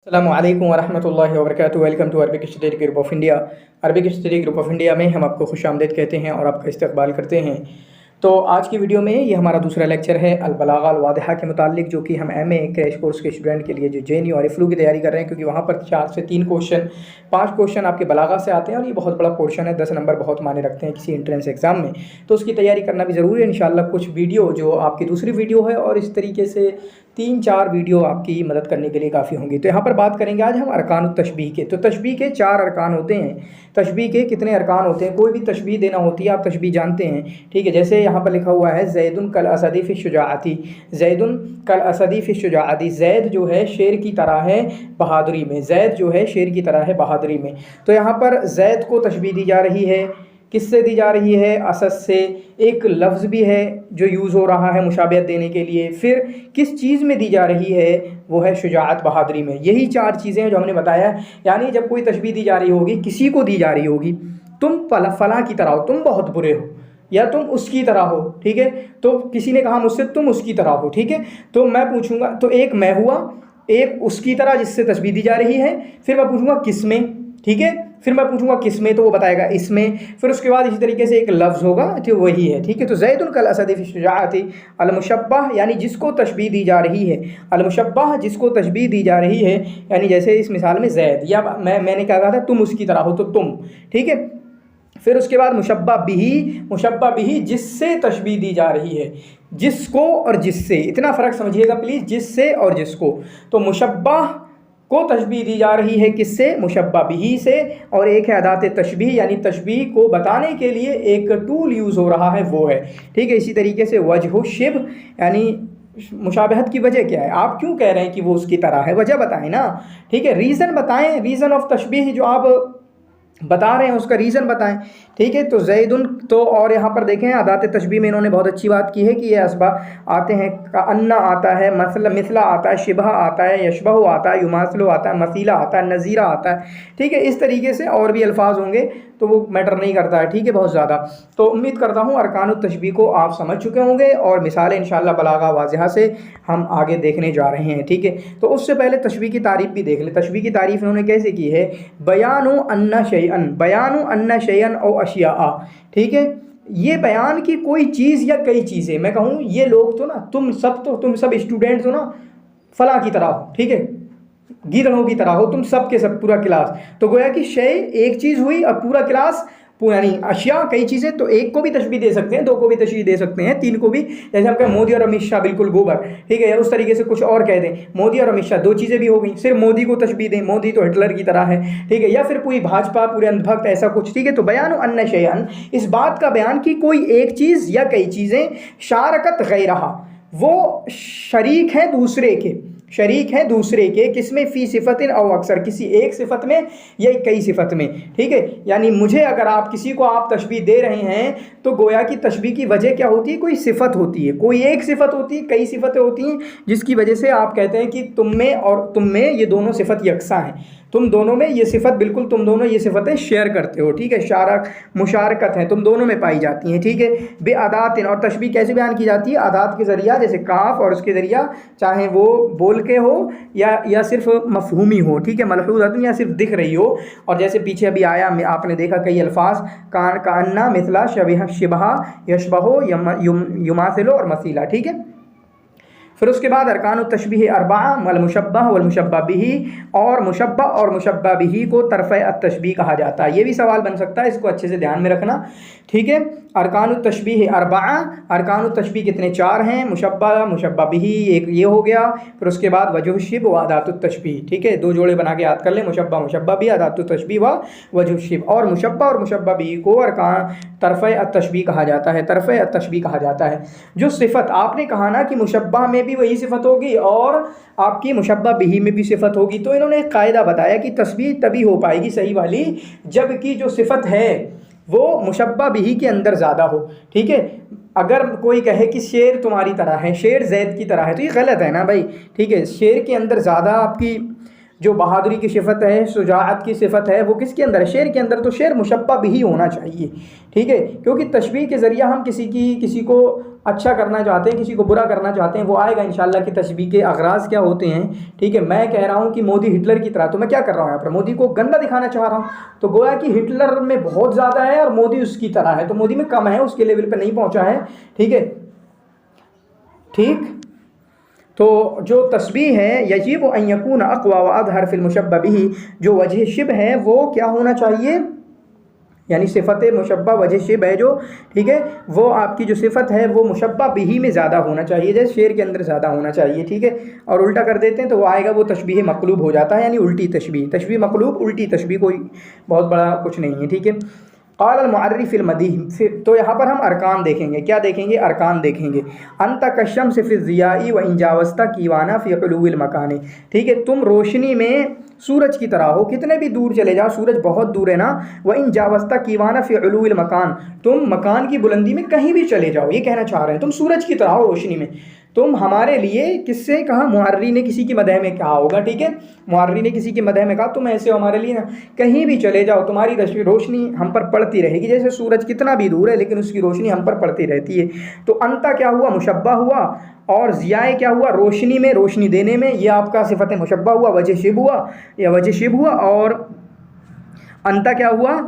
अस्सलामुअलैकुम वरहमतुल्लाहि वबरकातुहू। Welcome to Arabic study group of India. Arabic study group of India में हम आपको खुशामदीद कहते हैं और आपका इस्तकबाल करते हैं। तो आज की वीडियो में ये हमारा दूसरा लेक्चर है अल-बलागा अल-वादिहा के मुतालिक, जो कि हम एमए क्रैश कोर्स के स्टूडेंट के लिए जो जेएनयू और इफ्लू की तैयारी कर रहे हैं, क्योंकि वहाँ पर 4 से 3 क्वेश्चन 5 क्वेश्चन आपके बलागा से आते हैं और ये बहुत बड़ा पोर्शन है। 10 नंबर बहुत मायने रखते हैं किसी एंट्रेंस एग्जाम में, तो उसकी तैयारी करना भी ज़रूरी है। इंशाल्लाह कुछ वीडियो जो आपकी दूसरी वीडियो है और इस तरीके से 3-4 वीडियो आपकी मदद करने के लिए काफ़ी होंगी। तो यहाँ पर बात करेंगे आज हम अरकान तशबीह के। तो तशबीह के 4 अरकान होते हैं। तशबीह के कितने अरकान होते हैं? कोई भी तशबीह देना होती है, आप तशबीह जानते हैं, ठीक है। जैसे यहाँ पर लिखा हुआ है ज़ैदुन कल असदी फ़ी शुजाअती, ज़ैदुन कल असदी फ़ी शुजाअती, ज़ैद जो है शेर की तरह है बहादुरी में, ज़ैद जो है शेर की तरह है बहादुरी में। तो यहाँ पर ज़ैद को तशबीह दी जा रही है, किससे दी जा रही है? असद से। एक लफ्ज़ भी है जो यूज़ हो रहा है मुशाबियत देने के लिए। फिर किस चीज़ में दी जा रही है? वो है शुजाअत, बहादुरी में। यही 4 चीज़ें हैं जो हमने बताया। यानी जब कोई तशबीह दी जा रही होगी, किसी को दी जा रही होगी, तुम फलां की तरह हो, तुम बहुत बुरे हो, या तुम उसकी तरह हो, ठीक है। तो किसी ने कहा मुझसे तुम उसकी तरह हो, ठीक है। तो मैं पूछूंगा, तो एक मैं हुआ, एक उसकी तरह जिससे तशबीह दी जा रही है। फिर मैं पूछूंगा किसमें, ठीक है। फिर मैं पूछूंगा किसमें, तो वो बताएगा इसमें। फिर उसके बाद इसी तरीके से एक लफ्ज़ होगा, तो वही है, ठीक है। तो ज़ैदुन कल असदी फ़ी शुजाअती, अल-मुशब्बह यानी जिसको तशबीह दी जा रही है, अल-मुशब्बह जिसको तशबीह दी जा रही है, यानी जैसे इस मिसाल में ज़ैद, या मैंने क्या कहा था, तुम उसकी तरह हो, तो तुम, ठीक है। फिर उसके बाद मुशब्बा बिही जिससे तशबीह दी जा रही है, जिसको और जिससे, इतना फ़र्क समझिएगा प्लीज़, जिससे और जिसको। तो मुशब्बा को तशबीह दी जा रही है किससे? मुशब्बा बिही से। और एक है अदात तशबीह, यानी तशबीह को बताने के लिए एक टूल यूज़ हो रहा है, वो है, ठीक है। इसी तरीके से वजह शिब, यानी मुशाबहत की वजह क्या है, आप क्यों कह रहे हैं कि वो उसकी तरह है, वजह बताएं ना, ठीक है। रीज़न बताएं, रीज़न ऑफ तशबीह जो आप बता रहे हैं उसका रीज़न बताएं, ठीक है। तो ज़ैदुन, तो और यहाँ पर देखें अदात तशबीह में इन्होंने बहुत अच्छी बात की है कि ये असबा आते हैं, का अन्ना आता है, मिसला आता है, शिबह आता है, यशबह आता है, युमासलो आता है, मसीला आता है, नज़ीरा आता है, ठीक है। इस तरीके से और भी अल्फाज होंगे, तो वो मैटर नहीं करता है, ठीक है, बहुत ज़्यादा। तो उम्मीद करता हूँ अरकान तशबीह को आप समझ चुके होंगे और मिसालें इंशाअल्लाह बलागा वाज़िहा से हम आगे देखने जा रहे हैं, ठीक है। तो उससे पहले तशबीह की तारीफ़ भी देख ले। तशबीह की तारीफ़ इन्होंने कैसे की है? बयानु अन्ना शैअन औ अशिया, ठीक है। ये बयान की कोई चीज़ या कई चीज़ें, मैं कहूँ ये लोग तो ना, तुम सब स्टूडेंट्स हो ना, फलां की तरह हो, ठीक है, गीदड़ों की तरह हो, तुम सब के सब, पूरा क्लास। तो गोया कि शय एक चीज़ हुई और पूरा क्लास, यानी अशिया कई चीज़ें। तो एक को भी तशबीह दे सकते हैं, 2 को भी तशबीह दे सकते हैं, 3 को भी। जैसे हम कहें मोदी और अमित शाह बिल्कुल गोबर, ठीक है, या उस तरीके से कुछ और कह दें, मोदी और अमित शाह 2 चीज़ें भी हो गई। सिर्फ मोदी को तशबीह दें, मोदी तो हिटलर की तरह है, ठीक है, या फिर पूरी भाजपा, पूरे अंधभक्त, ऐसा कुछ, ठीक है। तो बयान अन्य शयअन, इस बात का बयान की कोई एक चीज़ या कई चीज़ें, शारकत गैरहा, वो शरीक हैं दूसरे के, शरीक हैं दूसरे के, किसमें? फ़ी सिफ़तिन औ अक्सर, किसी एक सिफ़त में या कई सिफ़त में, ठीक है। यानी मुझे अगर आप किसी को आप तशबीह दे रहे हैं, तो गोया की तशबीह की वजह क्या होती है? कोई सिफ़त होती है, कोई एक सिफ़त होती है, कई सिफ़तें होती हैं, जिसकी वजह से आप कहते हैं कि तुम में और तुम में ये दोनों सिफ़त यकसा हैं, तुम दोनों में ये सिफ़त, बिल्कुल तुम दोनों ये सिफ़तें शेयर करते हो, ठीक है। शारक, मुशारकत है, तुम दोनों में पाई जाती हैं, ठीक है। बे अदातिन, और तशबीह कैसे बयान की जाती है? अदात के ज़रिया, जैसे काफ और उसके ज़रिया, चाहे वो बोल के हो या सिर्फ मफहूमी हो, ठीक है, मलहूज़तन, या सिर्फ दिख रही हो। और जैसे पीछे अभी आया, आपने देखा कई अल्फाज, कान्ना, मिसला, शिबहा, यशबहो, युमासिलो और मसीला, ठीक है। फिर उसके बाद अरकान तशबीह अरबा, मुशब्बह वल मुशब्बा बिही, और मुशब्बह और मुशब्बा बिही को तरफ़ तशबीह कहा जाता है। ये भी सवाल बन सकता है, इसको अच्छे से ध्यान में रखना, ठीक है। अरकान तशबीह अरबा, अरकान तशबीह कितने? 4 हैं। मुशब्बा, मुशब्बा बिही, एक ये हो गया। फिर उसके बाद वजह शिब व अदात तशबीह, ठीक है, 2 जोड़े बना के याद कर लें, मुशब्बा, मुशब्बा बिही, अदात तशबीह व वजह शिब। और मुशब्बा और मुशब्बा बिही को अरकान तरफ़ तशबीह कहा जाता है, तरफ़ तशबीह कहा जाता है। जो सिफ़त आपने कहा ना कि मुशब्बा में भी वही सिफ़त होगी और आपकी मुशब्बा बिही में भी सिफ़त होगी, तो इन्होंने एक कायदा बताया कि तशबीह तभी हो पाएगी सही वाली, जबकि जो सिफ़त है वो मुशब्बा बिही के अंदर ज़्यादा हो, ठीक है। अगर कोई कहे कि शेर तुम्हारी तरह है, शेर ज़ैद की तरह है, तो ये गलत है ना भाई, ठीक है। शेर के अंदर ज़्यादा आपकी جو بہادری کی صفت ہے، شجاعت کی صفت ہے، وہ کس کے اندر ہے؟ شعر کے اندر۔ تو شعر مشبہ بھی ہونا چاہیے، ٹھیک ہے، کیونکہ تشبیہ کے ذریعہ ہم کسی کو اچھا کرنا چاہتے ہیں، کسی کو برا کرنا چاہتے ہیں، وہ آئے گا انشاءاللہ کہ تشبیہ کے اغراض کیا ہوتے ہیں، ٹھیک ہے۔ میں کہہ رہا ہوں کہ مودی ہٹلر کی طرح، تو میں کیا کر رہا ہوں یہاں پر؟ مودی کو گندا دکھانا چاہ رہا ہوں، تو گویا کہ ہٹلر میں بہت زیادہ ہے اور مودی اس کی طرح ہے، تو مودی میں کم ہے، اس کے لیول پہ نہیں پہنچا ہے، ٹھیک ہے، ٹھیک۔ تو جو تشبیہ ہے یجب ان یکون اقوی و اظہر فی المشبہ بہ، جو وجہ شبہ ہے وہ کیا ہونا چاہیے؟ یعنی صفت مشبہ وجہ شبہ ہے جو، ٹھیک ہے، وہ آپ کی جو صفت ہے وہ مشبہ بہ میں زیادہ ہونا چاہیے، جیسے شعر کے اندر زیادہ ہونا چاہیے، ٹھیک ہے۔ اور الٹا کر دیتے ہیں تو وہ آئے گا، وہ تشبیہ مقلوب ہو جاتا ہے، یعنی الٹی تشبیہ۔ تشبیہ مقلوب، الٹی تشبیہ، کوئی بہت بڑا کچھ نہیں ہے، ٹھیک ہے۔ قال المعرّی فی المدیح، تو یہاں پر ہم ارکان دیکھیں گے، کیا دیکھیں گے؟ ارکان دیکھیں گے۔ انت کالشمس فی الضیاء وان جاوزت کیوانا فی علو المکان، ٹھیک ہے، تم روشنی میں سورج کی طرح ہو، کتنے بھی دور چلے جاؤ، سورج بہت دور ہے نا، وان جاوزت کیوانا فی علو المکان، تم مکان کی بلندی میں کہیں بھی چلے جاؤ، یہ کہنا چاہ رہے ہیں تم سورج کی طرح ہو روشنی میں، تم ہمارے لیے، کس سے کہا؟ معرّی نے کسی کی مدح میں کہا ہوگا، ٹھیک ہے، معرّی نے کسی کی مدح میں کہا تم ایسے ہو ہمارے لیے، کہیں بھی چلے جاؤ تمہاری روشنی ہم پر پڑتی رہے گی، جیسے سورج کتنا بھی دور ہے لیکن اس کی روشنی ہم پر پڑتی رہتی ہے۔ تو انتا کیا ہوا؟ مشبہ ہوا، اور ضیاء کیا ہوا؟ روشنی میں، روشنی دینے میں، یہ آپ کا صفت مشبہ ہوا، وجہ شبہ ہوا، یا وجہ شبہ ہوا، اور انتا کیا ہوا؟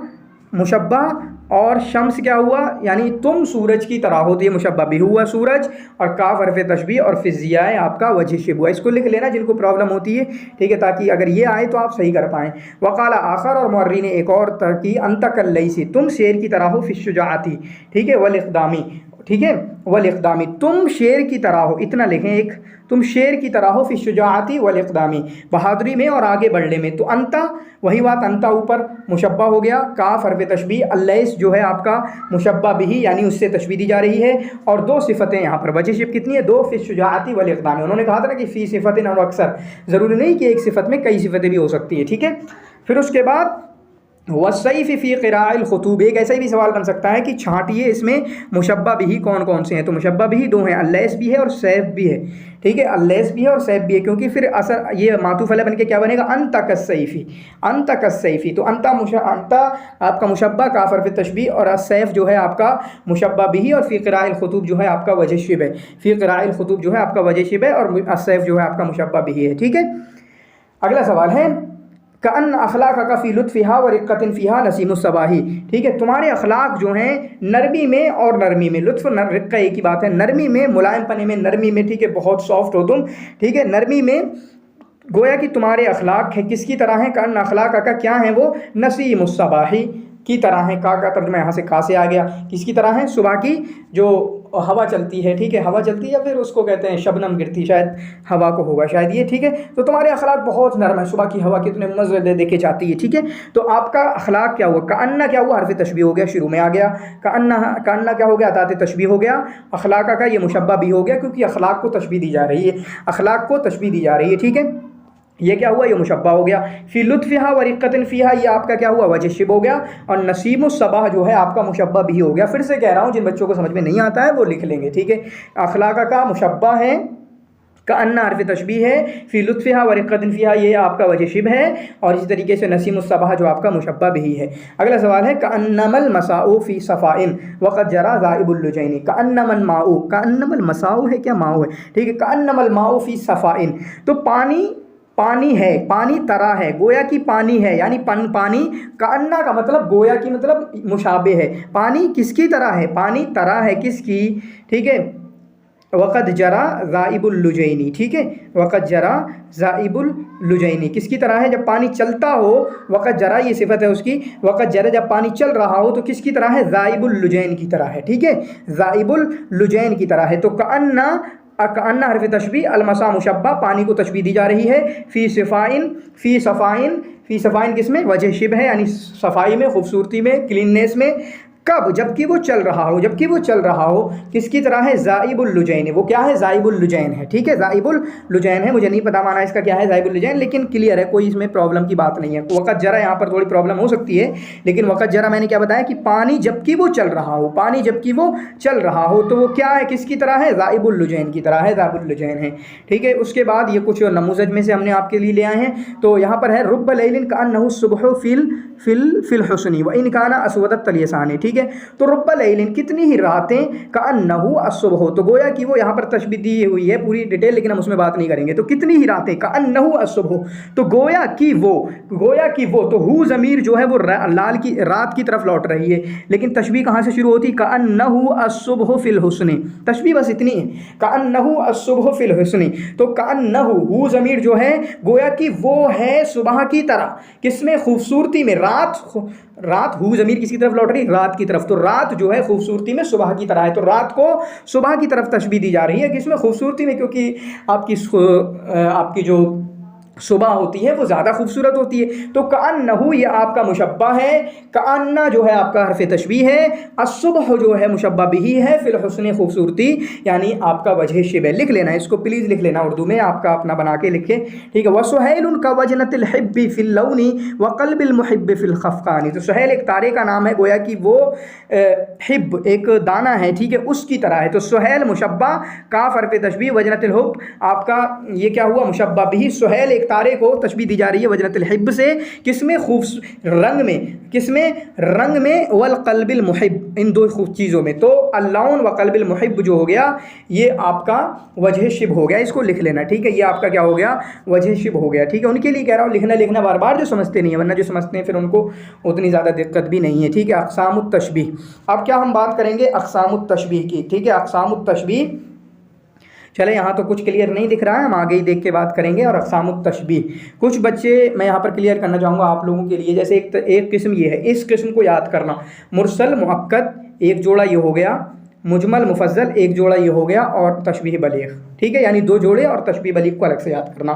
مشبہ، اور شمس کیا ہوا؟ یعنی تم سورج کی طرح ہوتی ہے، مشبہ بھی ہوا سورج، اور کاف حرف تشبیہ، اور فی ضیاء آپ کا وجہ شبہ۔ اس کو لکھ لینا جن کو پرابلم ہوتی ہے، ٹھیک ہے، تاکہ اگر یہ آئے تو آپ صحیح کر پائیں۔ وقال آخر، اور معرّی نے ایک اور ترکی، انت کاللیث، تم شیر کی طرح ہو، فی الشجاعتی، ٹھیک ہے، والاقدامی، ٹھیک ہے، والاقدامی، تم شیر کی طرح ہو، اتنا لکھیں ایک، تم شیر کی طرح ہو، فی الشجاعتی والاقدامی، بہادری میں اور آگے بڑھنے میں۔ تو انتا، وہی بات، انتا اوپر مشبہ ہو گیا، کاف حرف تشبیہ، اللیث جو ہے آپ کا مشبہ بھی، یعنی اس سے تشبیہ دی جا رہی ہے، اور دو صفتیں یہاں پر، وجہ شبہ کتنی ہے؟ دو، فی الشجاعتی والاقدامی۔ انہوں نے کہا تھا نا کہ فی صفت اور اکثر، ضروری نہیں کہ ایک صفت میں کئی صفتیں بھی ہو سکتی ہے، ٹھیک ہے۔ پھر اس کے بعد والسیف فی قراء الخطوب، ایک ایسا بھی سوال بن سکتا ہے کہ چھانٹیے اس میں مشبہ بھی کون کون سے ہیں؟ تو مشبہ بھی دو ہیں، اللیث بھی ہے اور سیف بھی ہے، ٹھیک ہے، اللیث بھی ہے اور سیف بھی ہے، کیونکہ پھر اثر یہ معطوف علیہ بن کے کیا بنے گا؟ انت کالسیفی، انت کالسیفی، تو انت آپ کا مشبہ کاف حرف تشبیہ، اور السیف جو ہے آپ کا مشبہ بھی، اور فی قراء الخطوب جو ہے آپ کا وجہ شبہ، فی قراء الخطوب جو ہے آپ کا وجہ شبہ، اور السیف جو ہے آپ کا مشبہ بھی ہے، ٹھیک ہے۔ اگلا سوال ہے کأن اخلاقک فی لطفہا ورقۃ فیہا نسیم الصباح، ٹھیک ہے، تمہارے اخلاق جو ہیں نرمی میں اور نرمی میں، لطف رقہ ایک ہی بات ہے، نرمی میں، ملائم پنے میں، نرمی میں، ٹھیک ہے، بہت سافٹ ہو تم، ٹھیک ہے، نرمی میں، گویا کہ تمہارے اخلاق ہے کس کی طرح ہیں؟ کأن اخلاقک کیا ہیں وہ؟ نسیم الصباح کی طرح ہیں، کا ترجمہ یہاں سے کا سے آ گیا، کس کی طرح ہیں؟ صبح کی جو ہوا چلتی ہے، ٹھیک ہے، ہوا چلتی ہے، یا پھر اس کو کہتے ہیں شبنم گرتی، شاید ہوا کو ہوگا شاید یہ، ٹھیک ہے، تو تمہارے اخلاق بہت نرم ہے، صبح کی ہوا کتنے مزے دے کے جاتی ہے، ٹھیک ہے، تو آپ کا اخلاق کیا ہوا؟ کأن کیا ہوا؟ حرف تشبیہ ہو گیا، شروع میں آ گیا، کأن کیا ہو گیا؟ ذات تشبیہ ہو گیا، اخلاق کا یہ مشبہ بھی ہو گیا، کیونکہ اخلاق کو تشبیہ دی جا رہی ہے، اخلاق کو تشبیہ دی جا رہی ہے، ٹھیک ہے، یہ کیا ہوا؟ یہ مشبہ ہو گیا۔ فی لطفہا ورقۃ فیہا، یہ آپ کا کیا ہوا؟ وجہ شبہ ہو گیا، اور نسیم الصباح جو ہے آپ کا مشبہ بھی ہو گیا۔ پھر سے کہہ رہا ہوں، جن بچوں کو سمجھ میں نہیں آتا ہے وہ لکھ لیں گے، ٹھیک ہے، اخلاق کا مشبہ ہے، کأن حرف تشبیہ ہے، فی لطفہا ورقۃ فیہا یہ آپ کا وجہ شبہ ہے، اور اسی طریقے سے نسیم الصباح جو آپ کا مشبہ بھی ہے۔ اگلا سوال ہے کأنما المساء فی صفاء وقد جرى ذائب اللجین، کأنما الماء، کأنما المساء ہے کیا؟ ماء ہے، ٹھیک ہے، کأنما الماء فی صفاء، تو پانی ہے، پانی طرح ہے، گویا کی پانی ہے، یعنی پانی، کأنہ کا مطلب گویا کی، مطلب مشابہ ہے، پانی کس کی طرح ہے؟ پانی طرح ہے کس کی؟ ٹھیک ہے، وقد جرا ذائب اللجینی، ٹھیک ہے، وقد جرا ذائب اللجینی کس کی طرح ہے؟ جب پانی چلتا ہو، وقد جرا یہ صفت ہے اس کی، وقد جرا جب پانی چل رہا ہو تو کس کی طرح ہے؟ ذائب اللجین کی طرح ہے، ٹھیک ہے، ذائب اللجین کی طرح ہے۔ تو کأن حرف تشبیہ، المساء مشبہ، پانی کو تشبیہ دی جا رہی ہے، فی صفائن کس میں؟ وجہ شبہ ہے، یعنی صفائی میں، خوبصورتی میں، کلیننیس میں، कब, जबकि वो चल रहा हो, जबकि वो चल रहा हो, किसकी तरह है, ज़ाइबुल लुजैन, वो क्या है, ज़ाइबुल लुजैन है, ठीक है, ज़ाइबुल लुजैन है, मुझे नहीं पता माना इसका क्या है ज़ाइबुल लुजैन, लेकिन क्लियर है, कोई इसमें प्रॉब्लम की बात नहीं है। वक़्त जरा यहाँ पर थोड़ी प्रॉब्लम हो सकती है, लेकिन वक़्त जरा मैंने क्या बताया कि पानी जबकि वो चल रहा हो, पानी जबकि वो चल रहा हो, तो वो क्या है, किसकी तरह है, ज़ाइबुल लुजैन की तरह है, ज़ाइबुल लुजैन है, ठीक है। उसके बाद ये कुछ नमूज़ज में से हमने आपके लिए ले आए हैं। तो यहाँ पर है रुब्ब लैलिन कअन्नहु सुब्हु फिल हुस्नी व इन काना अस्वदत तलियसानी, ठीक है। तो रुब्ब लैलिन, कितनी ही रातें, कअन्नहु अस्सुबहु, तो गोया कि वो यहाँ पर तशबीह दी हुई है पूरी डिटेल, लेकिन हम उसमें बात नहीं करेंगे। तो कितनी ही रातें, कअन्नहु अस्सुबहु, तो गोया कि वो, तो हु ज़मीर जो है वो लाल की रात की तरफ लौट रही है, लेकिन तशबीह कहाँ से शुरू होती, कअन्नहु अस्सुबहु फिल हुस्नी, तशबीह बस इतनी है, कअन्नहु अस्सुबहु फिल हुस्नी। तो कअन्नहु, हु ज़मीर जो है गोया कि वो है सुबह की तरह, किसमें, खूबसूरती में, रात हु ज़मीर किसकी तरफ लौट रही, रात की तरफ, तो रात जो है खूबसूरती में सुबह की तरह है, तो रात को सुबह की तरफ तशबीह दी जा रही है, किसमें, खूबसूरती में, क्योंकि आपकी जो सुबह होती है वो ज़्यादा खूबसूरत होती है। तो कअन्नहु ये आपका मुशब्बा है, कअन्ना जो है आपका हर्फ तशबीह है, अस्सुबह जो है मुशब्बा बिही है, फिल हुस्न खूबसूरती, यानी आपका वजह शिब है। लिख लेना इसको, प्लीज़ लिख लेना, उर्दू में आपका अपना बना के लिखे, ठीक है। वसुहैलुन का वजनतिल हिब्बी फिल लौनी व क़ल्बिल मुहिब्बि फिल खफ़क़ानी, तो सुहैल एक तारे का नाम है, गोया कि वो हिब एक दाना है, ठीक है, उसकी तरह है। तो सुहैल मुशब्बा, काफ हर्फ तशबीह, वजनतिल हुब आपका ये क्या हुआ, मुशब्बा बिही। सुहैल एक तारे को तशबीह दी जा रही है वजनतिल हिब से, किसमें, रंग में, किसमें, रंग में, वल क़ल्बिल मुहिब, इन दो चीज़ों में। तो अल्लौन व क़ल्बिल मुहिब जो हो गया ये आपका वजह शिब हो गया, इसको लिख लेना, ठीक है, ये आपका क्या हो गया, वजह शिब हो गया, ठीक है। उनके लिए कह रहा हूँ लिखना बार बार, जो समझते नहीं है, वरना जो समझते हैं फिर उनको उतनी ज़्यादा दिक्कत भी नहीं है, ठीक है। अक़सामुत तशबीह, अब क्या हम बात करेंगे अक़सामुत तशबीह की, ठीक है। अक़सामुत तशबीह, चले यहाँ तो कुछ क्लियर नहीं दिख रहा है, हम आगे ही देख के बात करेंगे। और अक़सामुत तशबीह कुछ बच्चे मैं यहाँ पर क्लियर करना चाहूँगा आप लोगों के लिए, जैसे एक किस्म ये है, इस किस्म को याद करना, मुरसल मुअक्कद एक जोड़ा ये हो गया, मुजमल मुफज्जल एक जोड़ा ये हो गया, और तशबीह बलीग़, ठीक है, यानी दो जोड़े, और तशबीह बलीग़ को अलग से याद करना।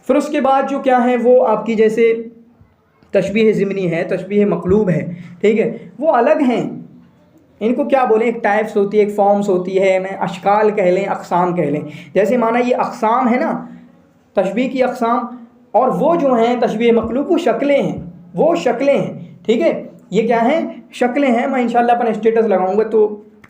फिर उसके बाद जो क्या है वो आपकी जैसे तशबीह ज़िमनी है, तशबीह मक़लूब है, ठीक है, वो अलग हैं, इनको क्या बोलें, एक टाइप्स होती है, एक फॉर्म्स होती है, मैं अशकाल कह लें, अक़साम कह लें। जैसे माना ये अक़साम है ना, तशबीह की अक़साम, और वो जो हैं तशबीह मक़लूब वो शक्लें हैं, वो शक्लें हैं, ठीक है, ये क्या हैं, शक्लें हैं। मैं इंशाल्लाह अपना स्टेटस लगाऊंगा तो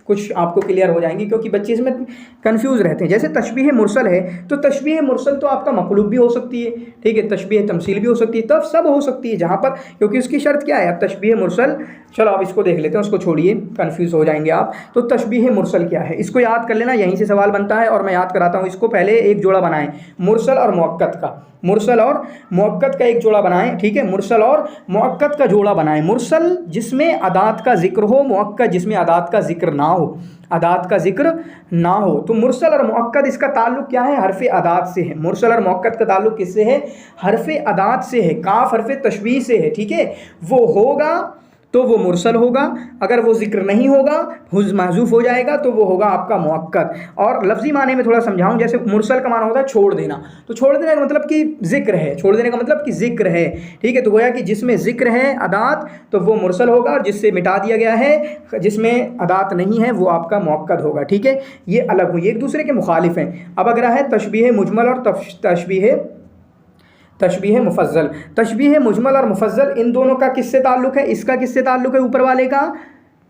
कुछ आपको क्लियर हो जाएंगी, क्योंकि बच्चे इसमें कंफ्यूज रहते हैं। जैसे तशबीह मुरसल है, तो तशबीह मुरसल तो आपका मक़लूब भी हो सकती है, ठीक है, तशबीह तमसील भी हो सकती है, तब सब हो सकती है जहाँ पर, क्योंकि उसकी शर्त क्या है, अब तशबीह मुरसल, चलो आप इसको देख लेते हैं, उसको छोड़िए, कंफ्यूज हो जाएंगे आप। तो तशबीह मुरसल क्या है, इसको याद कर लेना, यहीं से सवाल बनता है, और मैं याद कराता हूँ इसको। पहले एक जोड़ा बनाएं मुरसल और मुअक्कद का, मुरसल और मुअक्कद का एक जोड़ा बनाएं, ठीक है, मुरसल और मुअक्कद का जोड़ा बनाएं। मुरसल जिसमें अदात का जिक्र हो, मुअक्कद जिसमें अदात का जिक्र ना हो, अदात का जिक्र ना हो। तो मुरसल और मुअक्कद इसका ताल्लुक क्या है, हरफ अदात से है। मुरसल और मुअक्कद का ताल्लुक किससे है, हरफ अदात से है, काफ हरफ तशबीह से है, ठीक है। वो होगा तो वो मुरसल होगा, अगर वो जिक्र नहीं होगा, महजूफ हो जाएगा, तो वो होगा आपका मुअक्कद। और लफ्ज़ी माने में थोड़ा समझाऊं, जैसे मुरसल का माना होता है छोड़ देना, तो छोड़ देने का मतलब कि जिक्र है, छोड़ देने का मतलब कि जिक्र है, ठीक है। तो गोया कि जिसमें जिक्र है अदात तो वो मुरसल होगा, और जिससे मिटा दिया गया है, जिसमें अदात नहीं है, वो आपका मुअक्कद होगा, ठीक है। ये अलग हुई, एक दूसरे के मुखालिफ हैं। अब अगर है तशबीह मुजमल और तशबीह मुफज्जल, तशबीह मुजमल और मुफज्जल, इन दोनों का किससे ताल्लुक़ है, इसका किससे ताल्लुक़ है, ऊपर वाले का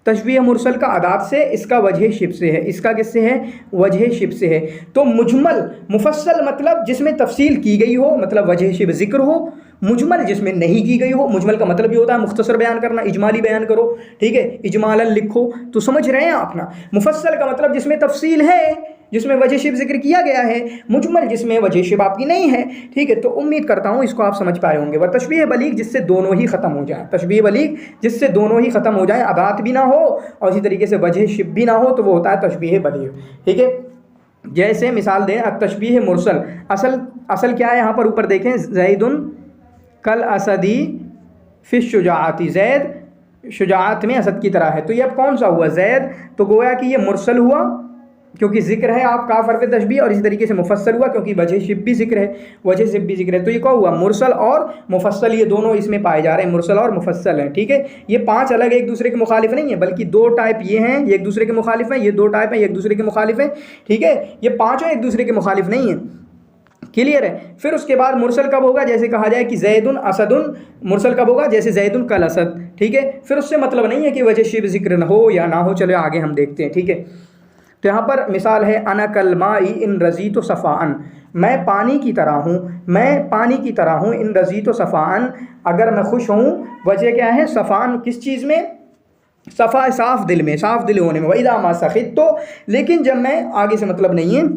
तशबीह मुरसल का अदात से, इसका वजह शिब से है, इसका किससे है, वजह शिब से है। तो मुजमल मुफस्सल मतलब जिसमें तफसील की गई हो, मतलब वजह शिब जिक्र हो, मुजमल जिसमें नहीं की गई हो। मुजमल का मतलब ये होता है मुख्तसर बयान करना, इजमाली बयान करो, ठीक है, इजमालन लिखो, तो समझ रहे हैं आप ना। मुफस्सल का मतलब जिसमें तफसील है, जिसमें वजह शिब जिक्र किया गया है, मुजमल जिसमें वजह शिब आपकी नहीं है, ठीक है। तो उम्मीद करता हूँ इसको आप समझ पाए होंगे। वह तशबीह बलीग जिससे दोनों ही ख़त्म हो जाए, तशबीह बलीग जिससे दोनों ही ख़त्म हो जाए, अदात भी ना हो और इसी तरीके से वजह शिब भी ना हो, तो वो होता है तशबीह बलीग, ठीक है। जैसे मिसाल दें, तशबीह मुरसल, असल क्या है यहाँ पर ऊपर देखें, ज़ैदुन कल असदी फिश शुजाअती, ज़ैद शुजाअत में असद की तरह है। तो ये अब कौन सा हुआ, ज़ैद, तो गोया कि ये मुरसल हुआ, क्योंकि ज़िक्र है आप काफ हरफ तशबीह, और इसी तरीके से मुफस्सल हुआ क्योंकि वजह शिब भी ज़िक्र है, वजह शिब भी ज़िक्र है। तो ये क्या हुआ, मुरसल और मुफस्सल ये दोनों इसमें पाए जा रहे हैं, मुरसल और मुफस्सल हैं। ठीक है, ये 5 अलग एक दूसरे के मुखालिफ नहीं है, बल्कि 2 टाइप ये हैं, ये एक दूसरे के मुखालिफ हैं, ये 2 टाइप हैं, ये एक दूसरे के मुखालिफ हैं। ठीक है, ये पाँचों एक दूसरे के मुखालिफ नहीं हैं। क्लियर है। फिर उसके बाद मुरसल कब होगा, जैसे कहा जाए कि जैदुन असदुन, मुरसल कब होगा, जैसे जैदुन कल असद। ठीक है, फिर उससे मतलब नहीं है कि वजह शिब ज़िक्र न हो या ना हो। चलो आगे हम देखते हैं। ठीक है, तो यहाँ पर मिसाल है, अना कल माई इन रज़ी तो सफ़ान, मैं पानी की तरह हूँ, मैं पानी की तरह हूँ, इन रज़ी तो सफ़ान, अगर मैं खुश हूँ। वजह क्या है, सफ़ान किस चीज़ में, सफ़ा साफ़ दिल में, साफ़ दिल होने में। वइदा मा सखित तो, लेकिन जब मैं, आगे से मतलब नहीं है,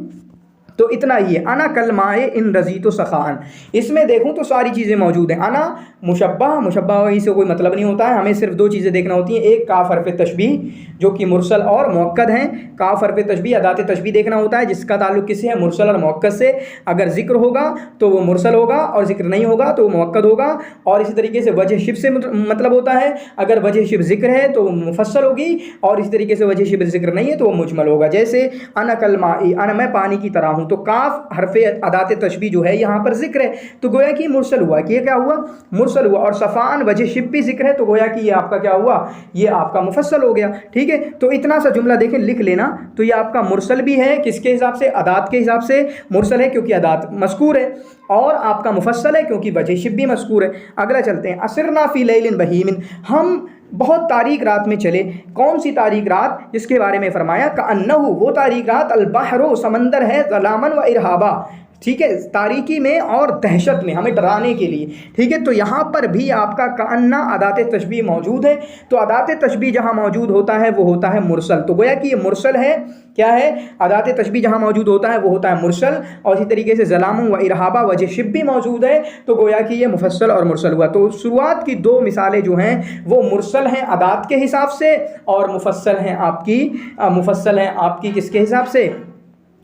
तो इतना ही है। अना कल माए इन रज़ी तो सख़ान, इसमें देखूँ तो सारी चीज़ें मौजूद हैं। अना मुशब्बा, मुशब्बा वही से कोई मतलब नहीं होता है, हमें सिर्फ 2 चीज़ें देखना होती हैं, एक काफ हरफ तशबीह जो कि मुरसल और मुअक्कद हैं। काफ हरफ तशबीह अदात तशबीह देखना होता है जिसका ताल्लुक़ किससे है, मुरसल और मुअक्कद से। अगर ज़िक्र होगा तो वो मुरसल होगा और ज़िक्र नहीं होगा तो वो मुअक्कद होगा। और इसी तरीके से वजह शिब से मतलब होता है, अगर वजह शिब ज़िक्र है तो वो मुफस्सल होगी, और इसी तरीके से वजह शिब ज़िक्र नहीं है तो वो मुजमल होगा। जैसे अना कल माई, अना मैं पानी की तरह हूँ, तो काफ हरफ अदात तशबीह जो है यहाँ पर ज़िक्र है, तो गोया कि मुरसल हुआ, कि ये क्या हुआ, मुरसल हुआ। और सफ़ान वजह शिब भी ज़िक्र है, तो गोया कि ये आपका क्या हुआ, ये आपका मुफस्सल हो गया। ठीक है, तो इतना सा जुमला देखें, लिख लेना। तो ये आपका मुरसल भी है, किसके हिसाब से, अदात के हिसाब से मुरसल है क्योंकि अदात मज़कूर है, और आपका मुफस्सल है क्योंकि वजह शिब भी मज़कूर है। अगला चलते हैं, असरना फ़ी लैलिन बहीमिन, हम बहुत तारीक रात में चले। कौन सी तारीक रात, जिसके बारे में फरमाया कअन्नहु, वो तारीक रात अलबहरो, समंदर है, ज़लामन व इरहाबा। ठीक है, तारीकी में और दहशत में, हमें डराने के लिए। ठीक है, तो यहाँ पर भी आपका कअन्ना अदात तशबीह मौजूद है। तो अदात तशबीह जहाँ मौजूद होता है वो होता है मुरसल, तो गोया कि ये मुरसल है। क्या है, अदात तशबीह जहाँ मौजूद होता है वो होता है मुरसल, और इसी तरीके से ज़लाम व इरहाबा वजह शिब भी मौजूद है, तो गोया कि ये मुफस्सल और मुरसल हुआ। तो शुरुआत की 2 मिसालें जो हैं वो मुरसल हैं अदात के हिसाब से, और मुफस्सल हैं आपकी किसके हिसाब से,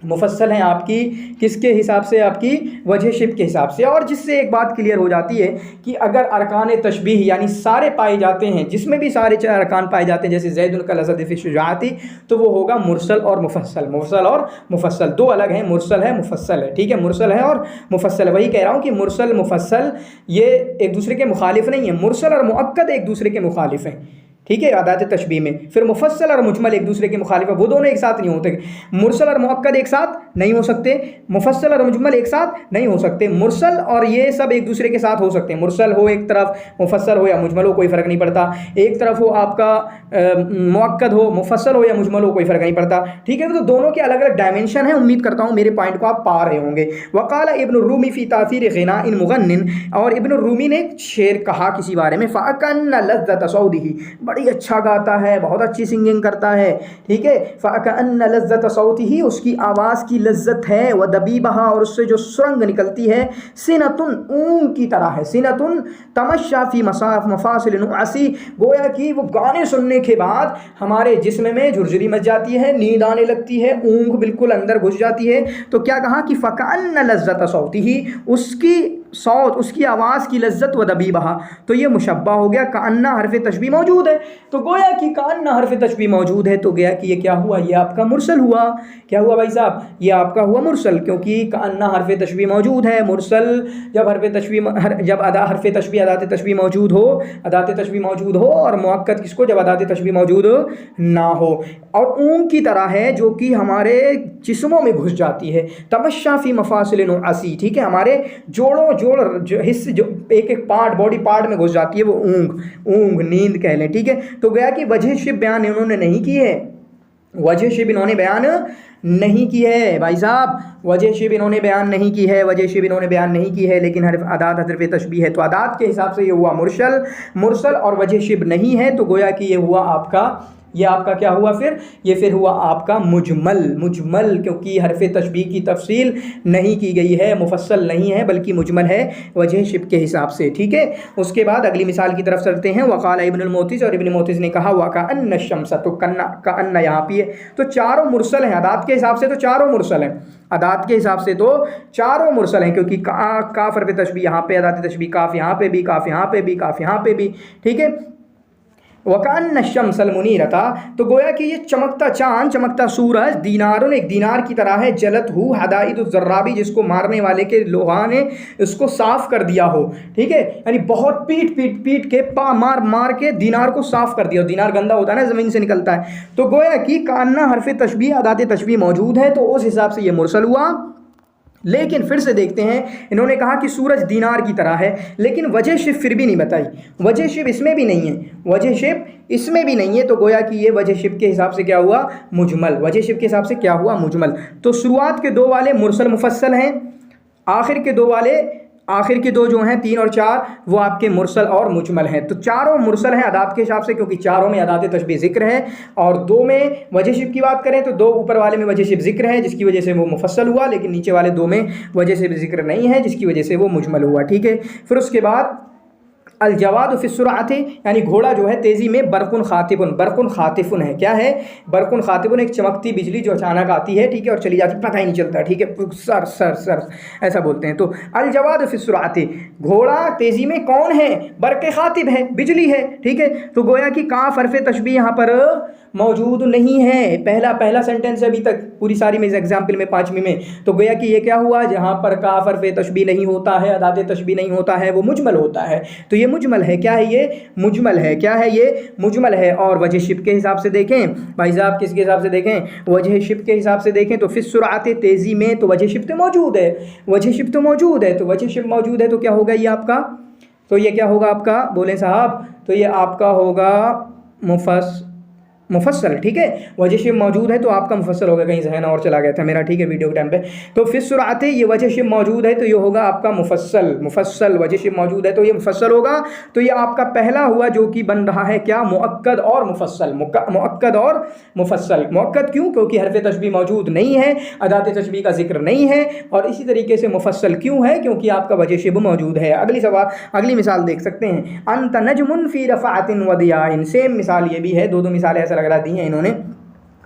मुफस्सल हैं आपकी किसके हिसाब से, आपकी वजह शिब के हिसाब से। और जिससे एक बात क्लियर हो जाती है कि अगर अरकान तशबीह यानी सारे पाए जाते हैं, जिसमें भी सारे अरकान पाए जाते हैं, जैसे ज़ैदुन कल असद फ़ी शुजाअती, तो वो होगा मुरसल और मुफस्सल। मुरसल और मुफस्सल 2 अलग हैं, मुरसल है मुफस्सल है। ठीक है, मुरसल है और मुफस्सल है। वही कह रहा हूँ कि मुरसल मुफस्सल ये एक दूसरे के मुखालिफ नहीं है, मुरसल और मुअक्कद एक दूसरे के मुखालिफ हैं। ठीक है, अदात तशबीह में। फिर मुफस्सल और मुजमल एक दूसरे के मुखालिफ है, वो दोनों एक साथ नहीं होते। मुरसल और मुअक्कद एक साथ नहीं हो सकते, मुफस्सल और मुजमल एक साथ नहीं हो सकते। मुरसल और ये सब एक दूसरे के साथ हो सकते हैं, मुरसल हो एक तरफ, मुफस्सल हो या मुजमल हो, कोई फ़र्क नहीं पड़ता। एक तरफ हो आपका मुअक्कद हो, मुफस्सल हो या मुजमल हो, कोई फ़र्क नहीं पड़ता। ठीक है, तो दोनों के अलग अलग डायमेंशन है। उम्मीद करता हूँ मेरे पॉइंट को आप पा रहे होंगे। वक़ाल इब्न रूमी फ़ी तासीर ग़िना इन मुग़न्निन, और इब्न रूमी ने शेर कहा किसी बारे में, फ़अकन्न लज़्ज़त सौतिही, बड़ी अच्छा गाता है, बहुत अच्छी सिंगिंग करता है। ठीक है, फ़अकअन्न लज़्ज़त सौतिही, उसकी आवाज़ की लज्जत है, व दबीबहा, और उससे जो सुरंग निकलती है, सिनतुन, ऊँग की तरह है। सिनतुन तमश्शा फ़ी मफ़ासिल नुअसी, गोया कि वो गाने सुनने के बाद हमारे जिस्म में झुरझुरी मच जाती है, नींद आने लगती है, ऊँग बिल्कुल अंदर घुस जाती है। तो क्या कहा कि फ़अकअन्न लज़्ज़त सौतिही, उसकी सौत, उसकी आवाज़ की लज्जत, व दबीबहा, तो ये मुशब्बा हो गया। कान्ना हरफ तशबीह मौजूद है, तो गोया कि कान्ना हरफ तशबीह मौजूद है, तो गया कि ये क्या हुआ, ये आपका मुरसल हुआ। क्या हुआ भाई साहब, ये आपका हुआ मुरसल, क्योंकि कान्ना हरफ तशबीह मौजूद है। मुरसल जब हरफ तशबीह हरफ तशबीह अदात तशबीह मौजूद हो, अदात तशबीह मौजूद हो, और मुअक्कद किसको, जब अदात तशबीह मौजूद ना हो। और ऊँग की तरह है जो कि हमारे जिस्मों में घुस जाती है। तमश्शा फ़ी मफ़ासिल नुअसी, ठीक है, हमारे जोड़ों जो हिस्से, जो एक एक पार्ट, बॉडी पार्ट में घुस जाती है, वो ऊँग नींद कह लें। ठीक है, तो गया कि वजह शिब बयान इन्होंने नहीं की है, वजह शिब इन्होंने बयान नहीं की है भाई साहब, वजह शिब इन्होंने बयान नहीं की है, वजह शिब इन्होंने बयान नहीं की है, लेकिन हरफ अदात हरफ तशबीह है, तो अदात के हिसाब से ये हुआ मुरसल, और वजह शिब नहीं है, तो गोया कि ये हुआ आपका, ये आपका क्या हुआ फिर, ये फिर हुआ आपका मुजमल, क्योंकि हरफ तशबीह की तफसील नहीं की गई है, मुफस्सल नहीं है, बल्कि मुजमल है वजह शिब के हिसाब से। ठीक है, उसके बाद अगली मिसाल की तरफ चलते हैं। वक़ाल इब्नुल मोतिज़, और इब्न मोतिज़ ने कहा वकअन्न शम्स, तो कअन्न यहाँ पे है, तो चारों मुरसल हैं अदात के हिसाब से, तो चारों मुरसल हैं अदात के हिसाब से, तो चारों मुरसल हैं, क्योंकि काफ हरफ तशबीह यहाँ पे, अदात तशबीह काफ यहाँ पे भी, काफ यहाँ पे भी, काफ यहाँ पे भी। ठीक है, वकान्न शम्सल मुनीरता, तो गोया कि ये चमकता चांद, चमकता सूरज, दीनारुन एक दीनार की तरह है, जलत हु हदाइदुज जर्राबी, जिसको मारने वाले के लोहा ने इसको साफ कर दिया हो। ठीक है, यानी बहुत पीट के मार मार के दीनार को साफ कर दिया। दीनार गंदा होता है ना, ज़मीन से निकलता है। तो गोया कि कान्ना हरफ तशबीह अदात तशबीह मौजूद है, तो उस हिसाब से ये मुरसल हुआ। लेकिन फिर से देखते हैं, इन्होंने कहा कि सूरज दीनार की तरह है, लेकिन वजह शिफ फिर भी नहीं बताई। वजह शिफ इसमें भी नहीं है, वजह शिफ इसमें भी नहीं है, तो गोया कि ये वजह शिफ के हिसाब से क्या हुआ, मुजमल। वजह शिफ के हिसाब से क्या हुआ, मुजमल। तो शुरुआत के दो वाले मुरसल मुफस्सल हैं, आखिर के दो जो हैं 3 और 4 वो आपके मुरसल और मुजमल हैं। तो चारों मुरसल हैं अदात के हिसाब से, क्योंकि चारों में अदात तशबीह ज़िक्र है, और 2 में वजह शिफ की बात करें तो 2 ऊपर वाले में वजह शिफ ज़िक्र है, जिसकी वजह से वो मुफस्सल हुआ, लेकिन नीचे वाले 2 में वजह शिफ ज़िक्र नहीं है, जिसकी वजह से वो मुजमल हुआ। ठीक है, फिर उसके बाद अलजवाद फी सुरअत, यानी घोड़ा जो है तेज़ी में, बरकुन खातिफुन है। क्या है, बरकुन खातिफुन एक चमकती बिजली जो अचानक आती है, ठीक है, और चली जाती, पता ही नहीं चलता। ठीक है, सर सर सर ऐसा बोलते हैं। तो अलजवाद फी सुरअत, घोड़ा तेज़ी में कौन है, बरक़ खातिब है, बिजली है। ठीक है, तो गोया कि काफ हरफ तशबीह यहाँ पर मौजूद नहीं है। पहला सेंटेंस है अभी तक पूरी सारी में, इस एग्जाम्पल में 5वीं में। तो गोया कि ये क्या हुआ, जहाँ पर काफ हरफ तशबीह नहीं होता है, अदात तशबीह नहीं होता है, वो मुजमल होता है। तो ये मुजमल है। क्या है ये, मुजमल है। क्या है ये, मुजमल है। और वजह शिफ के हिसाब से देखें भाई साहब, किसके हिसाब से देखें, वजह शिफ के हिसाब से देखें तो फिर सुरअत तेज़ी में, तो वजह शिफ तो मौजूद है, वजह शिफ तो मौजूद है, तो वजह शिफ मौजूद है, तो क्या होगा ये आपका, तो ये क्या होगा आपका, बोले साहब, तो ये आपका होगा मुफस्सल। ठीक है, वजह शिफ मौजूद है तो आपका मुफस्सल होगा। कहीं जहन और चला गया था मेरा, ठीक है, वीडियो के टाइम पे। तो फिर सुरअत, ये वजह शिफ मौजूद है तो ये होगा आपका मुफस्सल। वजह शिफ मौजूद है तो ये मुफस्सल होगा। तो ये आपका पहला हुआ जो कि बन रहा है क्या, मुअक्कद और मुफस्सल। मुअक्कद और मुफस्सल। मुअक्कद क्यों, क्योंकि हरफ तशबीह मौजूद नहीं है, अदात तशबीह का जिक्र नहीं है। और इसी तरीके से मुफस्सल क्यों है, क्योंकि आपका वजह शिफ मौजूद है। अगली मिसाल देख सकते हैं, अंत नजमुन फी रफ़अतिन व दियाइन। सेम मिसाल ये भी है, दो मिसालें ऐसा लग रहा दी हैं इन्होंने।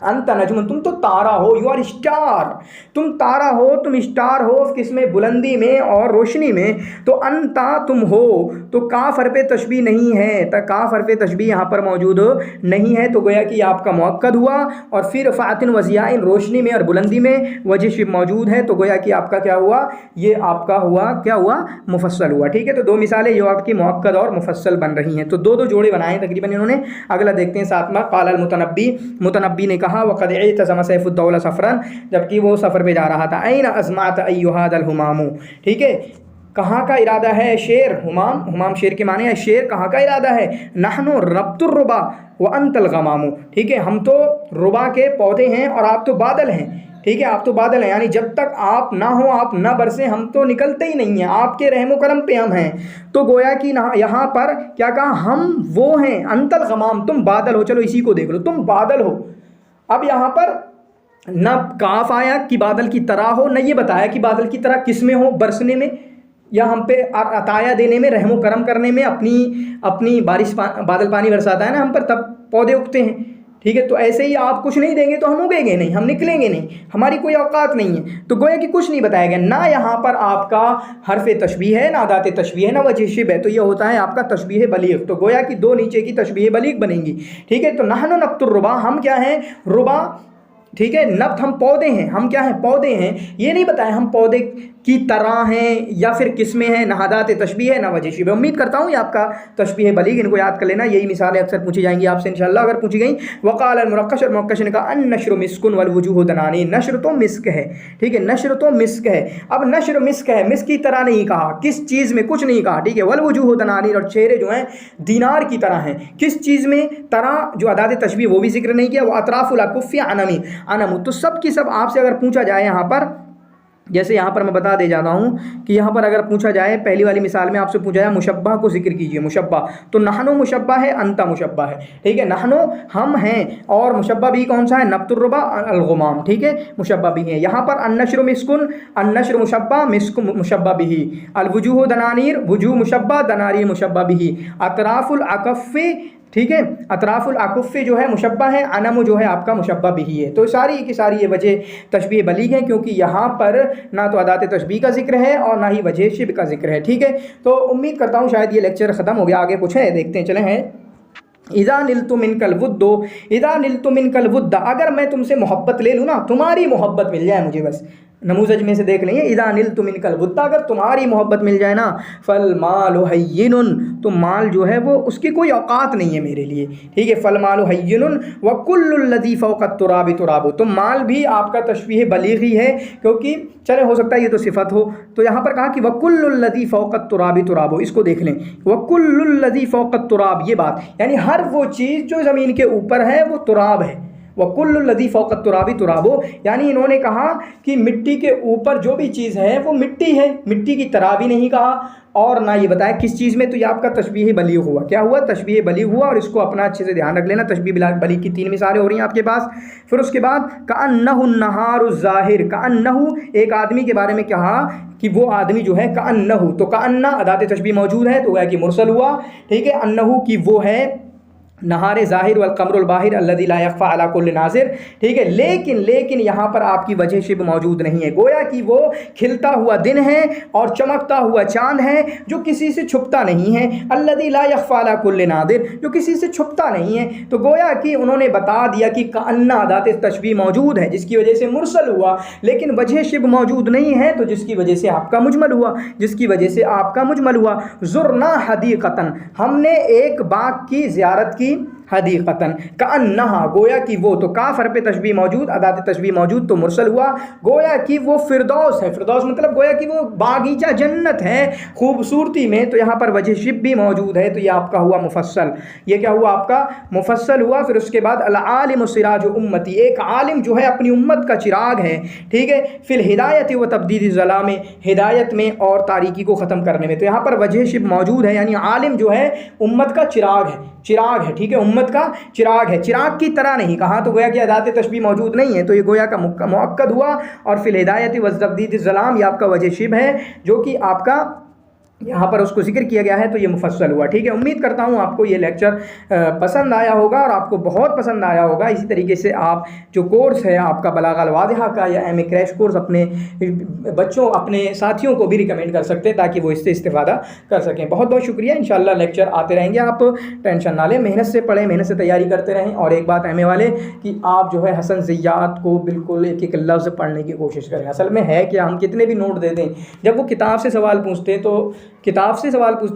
अंत नजमुन, तुम तो तारा हो, यू आर स्टार, तुम तारा हो, तुम स्टार हो, किसमें, बुलंदी में और रोशनी में। तो अंता तुम हो, तो काफ हरफ तशबीह नहीं है, तो काफ हरफ तशबीह यहाँ पर मौजूद नहीं है। तो गोया कि आपका मुअक्कद हुआ। और फिर फ़ातिन वज़ियाइन, रोशनी में और बुलंदी में वजह शिफ मौजूद है, तो गोया कि आपका क्या हुआ, ये आपका हुआ, क्या हुआ, मुफस्सल हुआ। ठीक है, तो 2 मिसालें जो आपकी मुअक्कद और मुफस्सल बन रही हैं। तो 2 जोड़े बनाए तकरीबन इन्होंने। अगला देखते हैं 7वां, क़ाल मुतनब्बी ने कहा, वक़द इतज़म सैफ़ुद्दौला सफ़रन, जबकि वो सफ़र पे जा रहा था। ऐन अज़मात अय्युहादल हुमामू। ठीक है, कहाँ का इरादा है, शेर, हुमाम शेर के माने है, शेर कहाँ का इरादा है, नहनु रब्तुर रुबा व अंतल गमामू। ठीक है, हम तो रुबा के पौधे हैं और आप तो बादल हैं। ठीक है, आप तो बादल हैं, यानी जब तक आप ना हो, आप ना बरसे, हम तो निकलते ही नहीं हैं, आपके रहमो करम पे हम हैं। तो गोया कि यहाँ पर क्या कहा, हम वो हैं, अंतल गमाम, तुम बादल हो। चलो इसी को देख लो, तुम बादल हो। अब यहाँ पर न काफ आया कि बादल की तरह हो, न ये बताया कि बादल की तरह किस में हो, बरसने में या हम पे अताया देने में, रहमो करम करने में, अपनी बादल पानी बरसाता है ना हम पर, तब पौधे उगते हैं। ठीक है, तो ऐसे ही आप कुछ नहीं देंगे तो हम उगेंगे नहीं, हम निकलेंगे नहीं, हमारी कोई औकात नहीं है। तो गोया कि कुछ नहीं बताया गया, ना यहाँ पर आपका हरफ तशबीह है, ना अदात तशबीह है, ना वजह शिब है। तो ये होता है आपका तशबीह बलीग। तो गोया कि 2 नीचे की तशबीह बलीग बनेंगी। ठीक है, तो नहनु नब्तुर रुबा, हम क्या हैं, रुबा। ठीक है, नब्त हम पौधे हैं, हम क्या हैं, पौधे हैं। ये नहीं बताया हम पौधे की तरह हैं या फिर किस्में हैं, ना अदात तशबीह है, ना वजह शिब। उम्मीद करता हूँ ये आपका तशबीह बलीग, इनको याद कर लेना। यही मिसालें अक्सर पूछी जाएंगी आपसे इंशाअल्लाह, अगर पूछी गई। वक़ाल अल-मुरक्कश, और मुरक्कश ने कहा, अन नश्र मिस्कुन वल वजूह दनानी, नश्र तो मिस्क है। ठीक है, नश्र तो मिस्क है। अब नश्र मिस्क है, मिस्क की तरह नहीं कहा, किस चीज़ में, कुछ नहीं कहा। ठीक है, वल वजूह दनानी, और चेहरे जो हैं दीनार की तरह हैं। किस चीज़ में, तरह, जो अदात तशबीह वो भी जिक्र नहीं किया। वो अतराफुल अकुफ़ी अनमु, तो सब की सब आपसे अगर पूछा जाए यहाँ पर, जैसे यहाँ पर मैं बता दे जाता हूँ कि यहाँ पर अगर पूछा जाए, पहली वाली मिसाल में आपसे पूछा जाए मुशब्बा को जिक्र कीजिए, मुशब्बा, तो नहनो मुशब्बा है, अंता मुशब्बा है। ठीक है, नहनो हम हैं, और मुशब्बा भी कौन सा है, नब्तुर रुबा अल-गुमाम। ठीक है, मुशब्बा भी है। यहाँ पर अन्नश्र मिस्कुन, अन्नश्र मुशब्बा, मिस्क मुशब्बा बिही, अलवजूह दनानीर, वजूह मुशब्बा, दनारीर मुशब्बा बिही, अतराफुल अकफ़े। ठीक है, अतराफुल अकुफ़े जो है मुशब्बा है, अनम जो है आपका मुशब्बा बिही है। तो सारी की सारी ये वजह तशबीह बलीग है, क्योंकि यहाँ पर ना तो अदात तशबीह का जिक्र है और ना ही वजह शिब का जिक्र है। ठीक है, तो उम्मीद करता हूँ शायद ये लेक्चर ख़त्म हो गया, आगे कुछ है देखते हैं, चले हैं। इज़ा निल्तु मिनकल वुद्दो, इज़ा निल्तु मिनकल वुद्द, अगर मैं तुमसे मोहब्बत ले लूँ ना, तुम्हारी मोहब्बत मिल जाए मुझे, बस नमूज़ज में से देख लेंगे, इज़ा निल्तु मिनकल वुद्द, अगर तुम्हारी मोहब्बत मिल जाए ना, फल मालु हय्यिनुन, तो माल जो है वो उसकी कोई औकात नहीं है मेरे लिए, ठीक है। फल मालु हय्यिनुन व कुल्लुल लज़ी फ़ौक़ तुराबि तुराबु, तो माल भी आपका तशबीह बलीग़ी है, क्योंकि चले हो सकता है ये तो सिफत हो, तो यहाँ पर कहा कि वकुल्लुल लज़ी फ़ौक़ तुराबि तुराबु, इसको देख लें, वकुल्लुल लज़ी फ़ौक़ तुराब, ये बात यानी हर वो चीज़ जो ज़मीन के ऊपर है वो तुराब है। वकुल्लुल लज़ी फ़ौक़ तुराबि तुराबो, यानी इन्होंने कहा कि मिट्टी के ऊपर जो भी चीज़ है वो मिट्टी है, मिट्टी की तरह भी नहीं कहा, और ना ये बताया किस चीज़ में, तो ये आपका तशबीह बलीग़ हुआ। क्या हुआ? तशबीह बलीग़ हुआ, और इसको अपना अच्छे से ध्यान रख लेना। तशबीह बलीग़ की 3 मिसालें हो रही हैं आपके पास। फिर उसके बाद कअन्नहु नहारु ज़ाहिर, कअन्नहु एक आदमी के बारे में कहा कि वो आदमी जो है कअन्नहु, तो कअन्ना अदात तशबीह मौजूद है तो वह कि मुरसल हुआ, ठीक है। अन्नहु की वो है नहारे ज़ाहिर वल कमरुल बाहिर अल्लज़ी ला यख़फ़ा अला कुल्लि नाज़िर, ठीक है। लेकिन यहाँ पर आपकी वजह शिब मौजूद नहीं है, गोया कि वो खिलता हुआ दिन है और चमकता हुआ चाँद है जो किसी से छुपता नहीं है। अल्लज़ी ला यख़फ़ा अला कुल्लि नाज़िर, जो किसी से छुपता नहीं है, तो गोया कि उन्होंने बता दिया कि कअन्ना अदात तशबीह मौजूद है जिसकी वजह से मुरसल हुआ, लेकिन वजह शिब मौजूद नहीं है तो जिसकी वजह से आपका मुजमल हुआ, जिसकी वजह से आपका मुजमल हुआ। ज़ुरना हदीक़तन, हमने एक बाग की ज़ियारत की, हदीक़तन कअन्नहा, गोया कि वो, तो काफ़र पे तशबीह मौजूद, अदात तशबीह मौजूद, तो मुरसल हुआ, गोया कि वो फिरदौस है। फिरदौस मतलब गोया कि वो बागीचा जन्नत है खूबसूरती में, तो यहाँ पर वजह शिब भी मौजूद है, तो ये आपका हुआ मुफस्सल। ये क्या हुआ? आपका मुफस्सल हुआ। फिर उसके बाद अल आलिम सिराज उम्मती, एक आलिम जो है अपनी उम्मत का चिराग है, ठीक है। फिल हिदायत व तब्दील ज़लाम, हिदायत में और तारीकी को ख़त्म करने में, तो यहाँ पर वजह शिब मौजूद है, यानी आलिम जो है उम्मत का चिराग है, चिराग है, ठीक है, उम्मत का चिराग है, चिराग की तरह नहीं कहा, तो गोया कि अदात तशबीह मौजूद नहीं है, तो ये गोया का मुअक्कद हुआ। और फिल हिदायत व तब्दील ज़लाम, ये आपका वजह शिब है जो कि आपका यहाँ पर उसको जिक्र किया गया है, तो ये मुफस्सल हुआ, ठीक है। उम्मीद करता हूँ आपको ये लेक्चर पसंद आया होगा और आपको बहुत पसंद आया होगा। इसी तरीके से आप जो कोर्स है आपका बलागल वादिहा का या एम ए क्रैश कोर्स अपने बच्चों, अपने साथियों को भी रिकमेंड कर सकते हैं ताकि वो इससे इस्तेफ़ादा कर सकें। बहुत बहुत शुक्रिया। इंशाअल्लाह लेक्चर आते रहेंगे, आप टेंशन ना लें, मेहनत से पढ़ें, मेहनत से तैयारी करते रहें। और एक बात एम ए वाले कि आप जो है हसन ज़ियात को बिल्कुल एक एक लफ्ज़ पढ़ने की कोशिश करें। असल में है कि हम कितने भी नोट दे दें, जब वो किताब से सवाल पूछते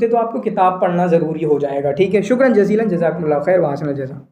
तो आपको किताब पढ़ना ज़रूरी हो जाएगा, ठीक है। शुक्रन जज़ीलन, जज़ाकुमुल्लाह खैर, व अहसन जज़ा।